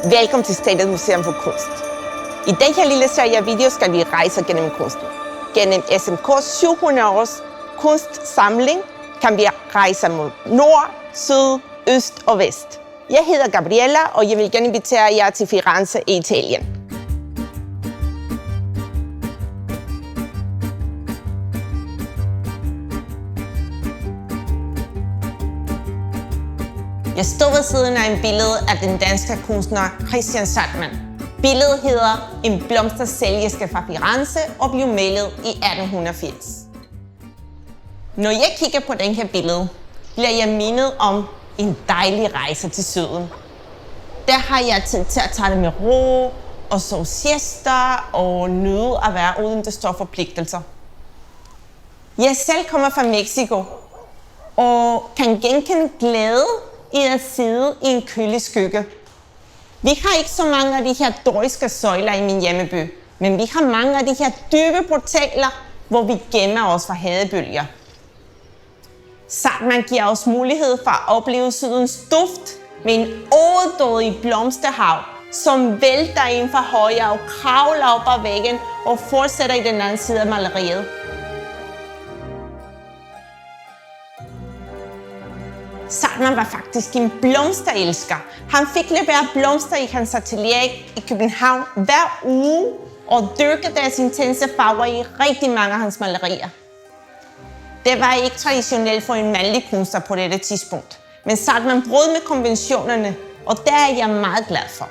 Velkommen til Statens Museum for Kunst. I den her lille serie af videoer skal vi rejse gennem kunsten. Gennem SMK's 700 års kunstsamling kan vi rejse mod nord, syd, øst og vest. Jeg hedder Gabriella, og jeg vil gerne invitere jer til Firenze i Italien. Jeg står ved siden af en billede af den danske kunstner Christian Zahrtmann. Billedet hedder En blomstersælgerske fra Firenze og blev malet i 1880. Når jeg kigger på den her billede, bliver jeg mindet om en dejlig rejse til syden. Der har jeg tid til at tage det med ro og sove siesta og nyde at være uden de store forpligtelser. Jeg selv kommer fra Mexico og kan genkende glæde i at sidde i en kølig skygge. Vi har ikke så mange af de her doriske søjler i min hjemmeby, men vi har mange af de her dybe portaler, hvor vi gemmer os fra hadebølger. Zahrtmann giver os mulighed for at opleve sydens duft med en overdådig blomsterhav, som vælter ind fra højre og kravler op ad væggen og fortsætter i den anden side af maleriet. Zahrtmann var faktisk en blomsterelsker. Han fik leveret blomster i hans atelier i København hver uge og dyrkede deres intense farver i rigtig mange af hans malerier. Det var ikke traditionelt for en mandlig kunstner på dette tidspunkt, men Zahrtmann brød med konventionerne, og det er jeg meget glad for.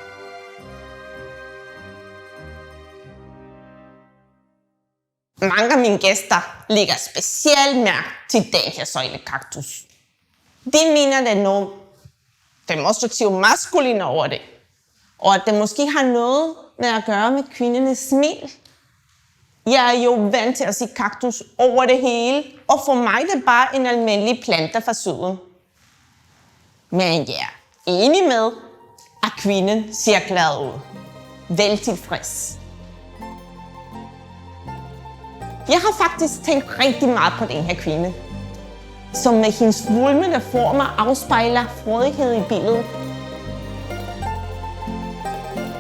Mange af mine gæster lægger specielt mærke til den her søjlekaktus. De mener, det er noget demonstrativt maskulin over det, og at det måske har noget med at gøre med kvindernes smil. Jeg er jo vant til at se kaktus over det hele, og for mig er det bare en almindelig plante fra syden. Men jeg er enig med, at kvinden ser glad ud. Vel tilfreds. Jeg har faktisk tænkt rigtig meget på den her kvinde, som med hendes svulmende former afspejler frodighed i billedet,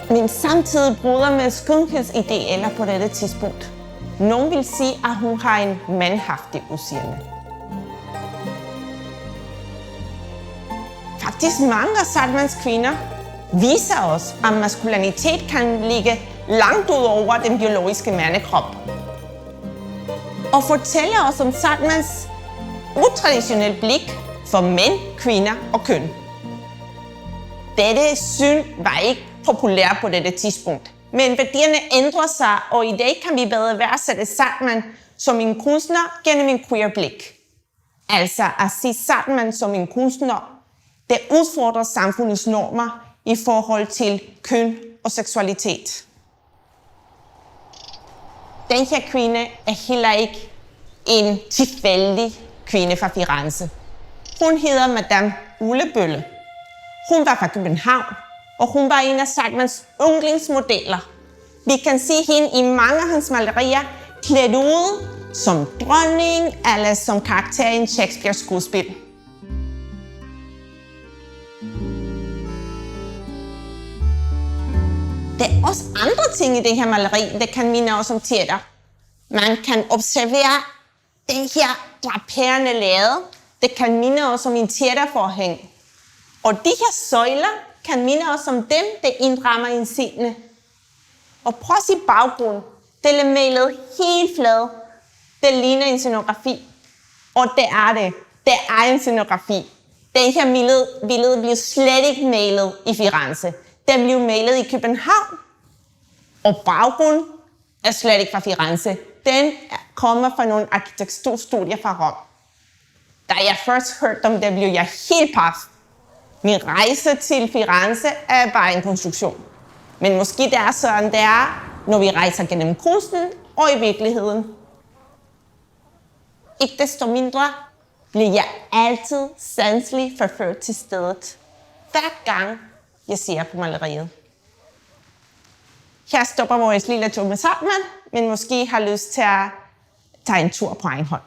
men samtidig bryder med skønhedsidealer på dette tidspunkt. Nogle vil sige, at hun har en mandhaftig udseende. Faktisk mange af Zahrtmanns kvinder viser os, at maskulinitet kan ligge langt ud over den biologiske mandekrop, og fortæller os om Zahrtmanns utraditionelt blik for mænd, kvinder og køn. Dette syn var ikke populær på dette tidspunkt, men værdierne ændrer sig, og i dag kan vi bedre værdsætte Zahrtmann som en kunstner gennem en queer blik. Altså at se Zahrtmann som en kunstner, der udfordrer samfundets normer i forhold til køn og seksualitet. Den her kvinde er heller ikke en tilfældig kvinde fra Firenze. Hun hedder Madame Ullebølle. Hun var fra København, og hun var en af Zahrtmanns yndlingsmodeller. Vi kan se hende i mange af hans malerier klædt ud som dronning eller som karakter i en Shakespeares skuespil. Der er også andre ting i det her maleri, der kan minde os om teater. Man kan observere den her draperende lade, det kan minde os om en teaterforhæng. Og de her søjler kan minde os om dem, der indrammer en scene. Og prøv at se baggrunden. Det er malet helt flad. Det ligner en scenografi. Og det er det. Det er en scenografi. Den her billede blev slet ikke malet i Firenze. Den blev malet i København. Og baggrunden er slet ikke fra Firenze. Den kommer fra nogle arkitekturstudier fra Rom. Da jeg først hørte om det, blev jeg helt paf. Min rejse til Firenze er bare en konstruktion. Men måske det er sådan, det er, når vi rejser gennem kunsten og i virkeligheden. Ikke desto mindre bliver jeg altid sanseligt forført til stedet, hver gang jeg ser på maleriet. Her stopper vores lille tur med Zahrtmann, men måske har lyst til at tage en tur på egen hånd.